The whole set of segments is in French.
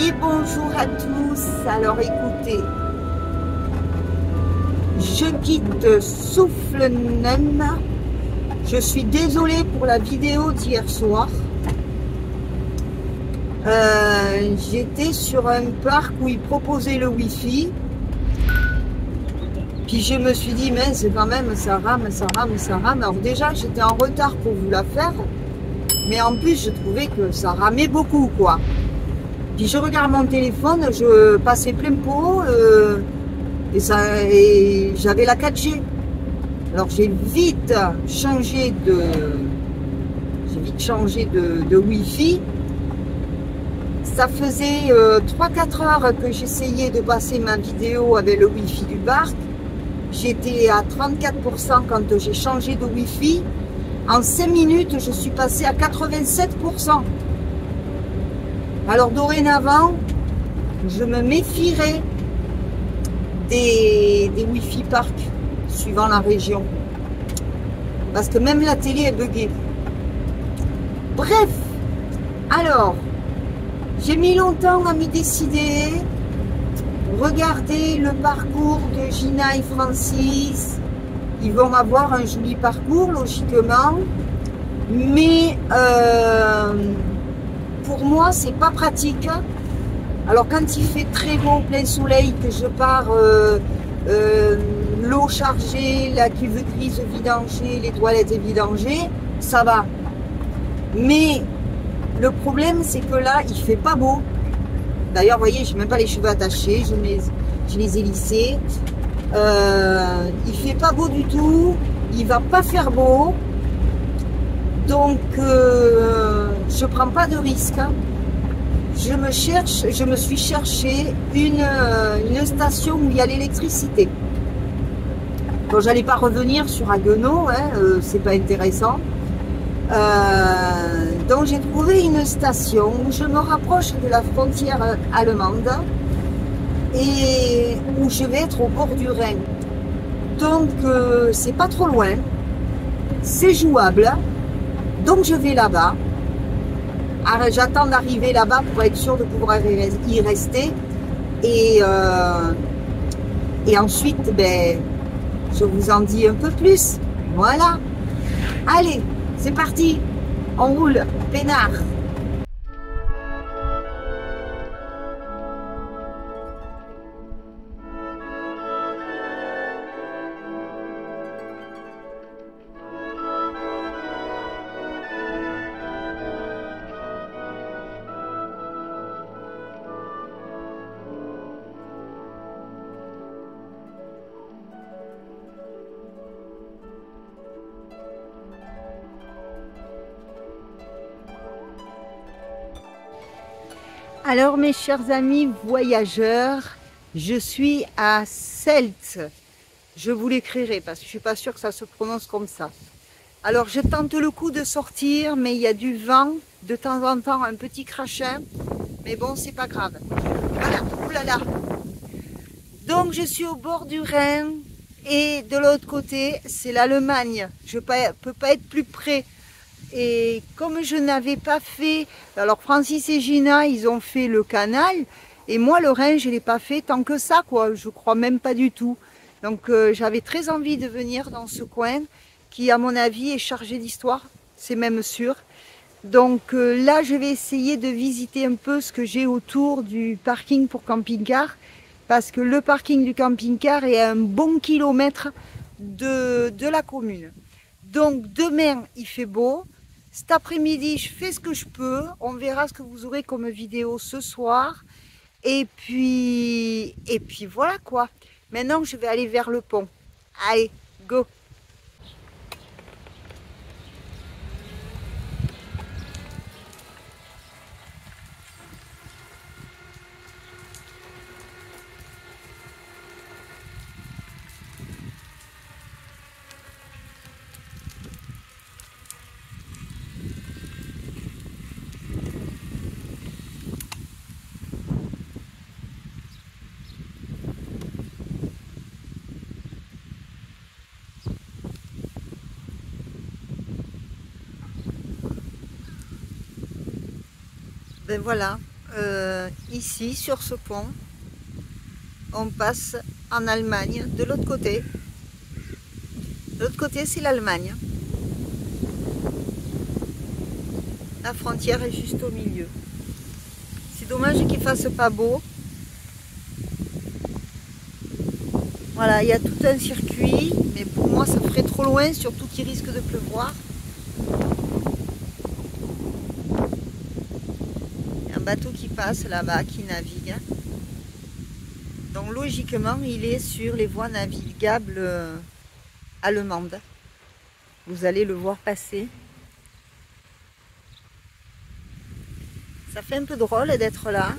Et bonjour à tous. Alors écoutez, je quitte Soufflenum. Je suis désolée pour la vidéo d'hier soir. J'étais sur un parc où ils proposaient le Wi-Fi. Puis je me suis dit, mais c'est quand même, ça rame, ça rame, ça rame. Alors déjà, j'étais en retard pour vous la faire. Mais en plus, je trouvais que ça ramait beaucoup, quoi. Puis je regarde mon téléphone, je passais plein pot et j'avais la 4G. Alors j'ai vite changé de Wi-Fi. Ça faisait 3-4 heures que j'essayais de passer ma vidéo avec le Wi-Fi du parc. J'étais à 34% quand j'ai changé de Wi-Fi. En 5 minutes, je suis passée à 87%. Alors dorénavant, je me méfierai des Wi-Fi parc suivant la région. Parce que même la télé est buggée. Bref, alors, j'ai mis longtemps à m'y décider. Regardez le parcours de Gina et Francis. Ils vont avoir un joli parcours, logiquement. Mais pour moi, c'est pas pratique. Alors, quand il fait très beau, plein soleil, que je pars l'eau chargée, la cuve grise vidangée, les toilettes vidangées, ça va. Mais le problème, c'est que là, il fait pas beau. D'ailleurs, vous voyez, je n'ai même pas les cheveux attachés, je les ai lissés. Il fait pas beau du tout, il va pas faire beau. Donc, je prends pas de risque. Je me suis cherché une station où il y a l'électricité. Bon, j'allais pas revenir sur Haguenau, hein, c'est pas intéressant. Donc j'ai trouvé une station où je me rapproche de la frontière allemande et où je vais être au bord du Rhin. Donc c'est pas trop loin, c'est jouable. Donc je vais là-bas. J'attends d'arriver là-bas pour être sûr de pouvoir y rester. Et ensuite, ben, je vous en dis un peu plus. Voilà. Allez, c'est parti. On roule, peinard. Alors mes chers amis voyageurs, je suis à Seltz. Je vous l'écrirai parce que je ne suis pas sûre que ça se prononce comme ça. Alors je tente le coup de sortir, mais il y a du vent, de temps en temps un petit crachin, mais bon c'est pas grave. Voilà, oulala. Donc je suis au bord du Rhin et de l'autre côté c'est l'Allemagne. Je ne peux pas être plus près. Et comme je n'avais pas fait, alors Francis et Gina, ils ont fait le canal, et moi le Rhin, je ne l'ai pas fait tant que ça, quoi. Je crois même pas du tout. Donc j'avais très envie de venir dans ce coin, qui à mon avis est chargé d'histoire, c'est même sûr. Donc là, je vais essayer de visiter un peu ce que j'ai autour du parking pour camping-car, parce que le parking du camping-car est à un bon kilomètre de la commune. Donc demain, il fait beau. Cet après-midi, je fais ce que je peux. On verra ce que vous aurez comme vidéo ce soir. Et puis voilà quoi. Maintenant, je vais aller vers le pont. Allez, go! Ben voilà, ici, sur ce pont, on passe en Allemagne, de l'autre côté. De l'autre côté, c'est l'Allemagne. La frontière est juste au milieu. C'est dommage qu'il fasse pas beau. Voilà, il y a tout un circuit, mais pour moi ça ferait trop loin, surtout qu'il risque de pleuvoir. Il y a un bateau qui passe là-bas, qui navigue. Donc logiquement, il est sur les voies navigables allemandes. Vous allez le voir passer. Ça fait un peu drôle d'être là.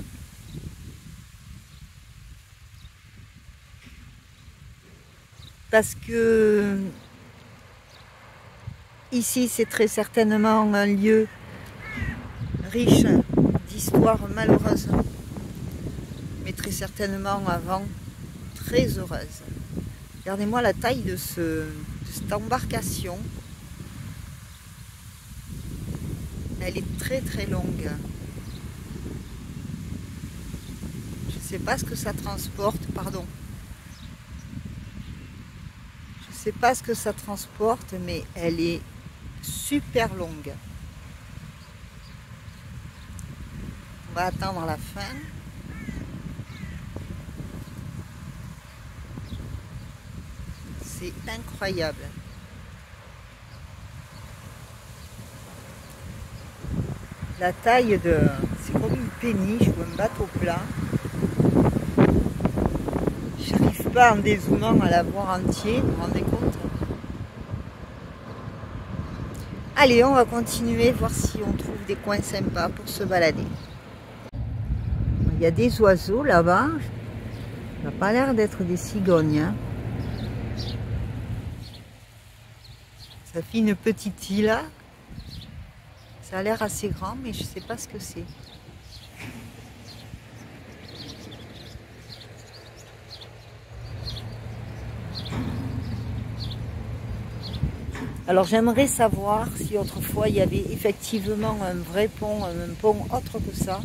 Parce que ici, c'est très certainement un lieu riche d'histoires malheureuses, mais très certainement avant très heureuse. Regardez-moi la taille de cette embarcation. Elle est très très longue. Je ne sais pas ce que ça transporte, pardon. Je ne sais pas ce que ça transporte, mais elle est super longue. On va attendre la fin. C'est incroyable. La taille de... c'est comme une péniche ou un bateau plat. J'arrive pas en dézoomant à la voir entier, vous vous rendez compte? Allez, on va continuer, voir si on trouve des coins sympas pour se balader. Il y a des oiseaux là-bas. Ça n'a pas l'air d'être des cigognes. Hein. Ça fait une petite île. Ça a l'air assez grand, mais je ne sais pas ce que c'est. Alors j'aimerais savoir si autrefois il y avait effectivement un vrai pont, un pont autre que ça.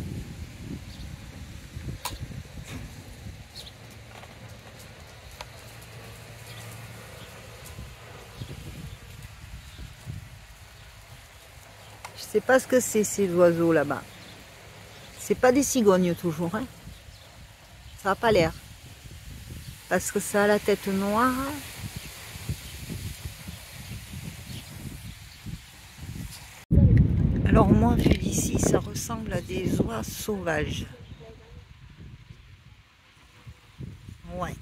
Je sais pas ce que c'est ces oiseaux là-bas. C'est pas des cigognes toujours, hein. Ça n'a pas l'air. Parce que ça a la tête noire. Alors moi, vu d'ici, ça ressemble à des oies sauvages. Ouais.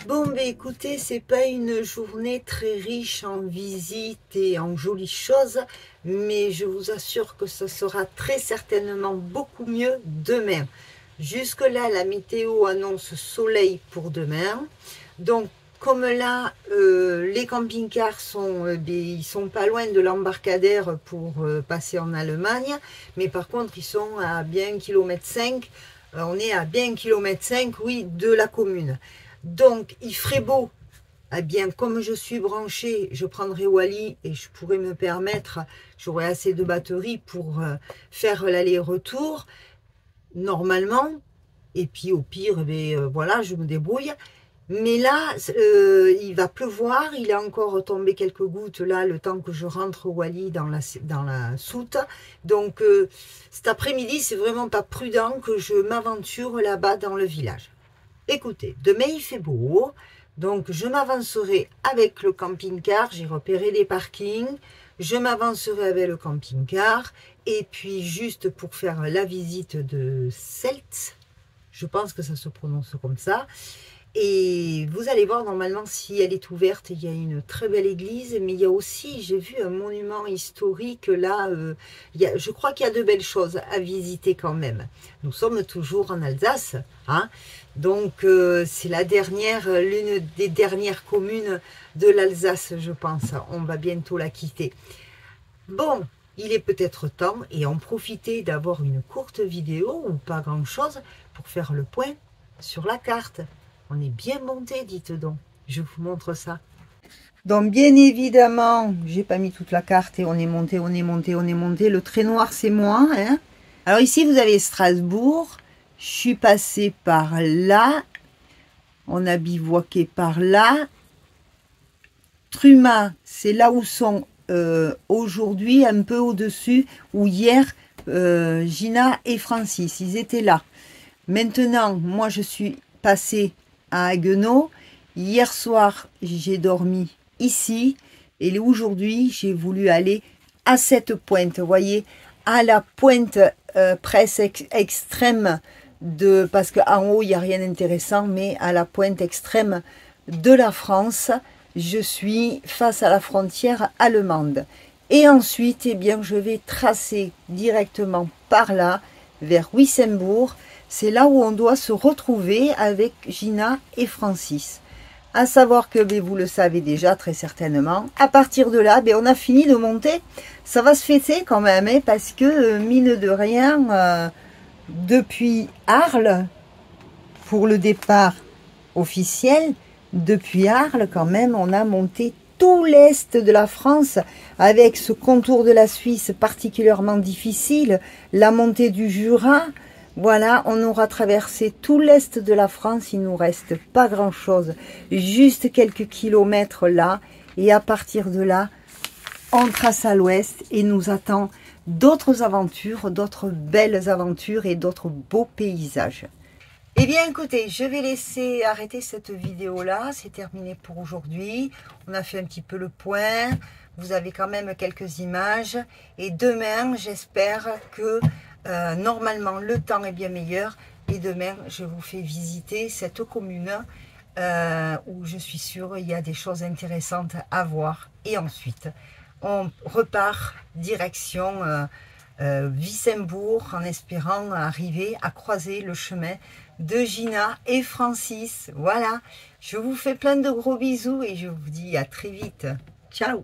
Bon, ben écoutez, c'est pas une journée très riche en visites et en jolies choses, mais je vous assure que ce sera très certainement beaucoup mieux demain. Jusque-là, la météo annonce soleil pour demain. Donc, comme là, les camping-cars ils sont pas loin de l'embarcadère pour passer en Allemagne, mais par contre, ils sont à bien 1,5 km. On est à bien 1,5 km, oui, de la commune. Donc, il ferait beau. Eh bien, comme je suis branchée, je prendrai Wally et je pourrais me permettre, j'aurai assez de batterie pour faire l'aller-retour, normalement. Et puis, au pire, voilà, je me débrouille. Mais là, il va pleuvoir, il est encore tombé quelques gouttes là, le temps que je rentre Wally dans la soute. Donc, cet après-midi, c'est vraiment pas prudent que je m'aventure là-bas dans le village. Écoutez, demain il fait beau, Donc, je m'avancerai avec le camping-car. J'ai repéré des parkings. Je m'avancerai avec le camping-car. Et puis, juste pour faire la visite de Seltz, je pense que ça se prononce comme ça. Et vous allez voir, normalement, si elle est ouverte, il y a une très belle église, mais il y a aussi, j'ai vu un monument historique là, je crois qu'il y a de belles choses à visiter quand même. Nous sommes toujours en Alsace, hein, donc c'est la dernière, l'une des dernières communes de l'Alsace, je pense. On va bientôt la quitter. Bon, il est peut-être temps, et en profiter d'avoir une courte vidéo, ou pas grand-chose, pour faire le point sur la carte. On est bien monté, dites donc. Je vous montre ça. Donc, bien évidemment, j'ai pas mis toute la carte et on est monté, on est monté, on est monté. Le trait noir, c'est moi. Hein. Alors ici, vous avez Strasbourg. Je suis passée par là. On a bivouaqué par là. Truma, c'est là où sont aujourd'hui, un peu au-dessus, où hier, Gina et Francis, ils étaient là. Maintenant, moi, je suis passée à Haguenau. Hier soir, j'ai dormi ici. Et aujourd'hui, j'ai voulu aller à cette pointe. Vous voyez, à la pointe presque extrême de... Parce qu'en haut, il n'y a rien d'intéressant. Mais à la pointe extrême de la France, je suis face à la frontière allemande. Et ensuite, eh bien, je vais tracer directement par là, vers Wissembourg. C'est là où on doit se retrouver avec Gina et Francis. À savoir que, vous le savez déjà très certainement, à partir de là, on a fini de monter. Ça va se fêter quand même, hein, parce que, mine de rien, depuis Arles, pour le départ officiel, depuis Arles quand même, on a monté tout l'est de la France, avec ce contour de la Suisse particulièrement difficile, la montée du Jura. Voilà, on aura traversé tout l'est de la France, il nous reste pas grand chose, juste quelques kilomètres là, et à partir de là, on trace à l'ouest et nous attend d'autres aventures, d'autres belles aventures et d'autres beaux paysages. Eh bien écoutez, je vais laisser arrêter cette vidéo là, c'est terminé pour aujourd'hui, on a fait un petit peu le point, vous avez quand même quelques images, et demain j'espère que normalement le temps est bien meilleur, et demain je vous fais visiter cette commune où je suis sûre il y a des choses intéressantes à voir, et ensuite on repart direction Wissembourg en espérant arriver à croiser le chemin de Gina et Francis. Voilà, je vous fais plein de gros bisous et je vous dis à très vite. Ciao!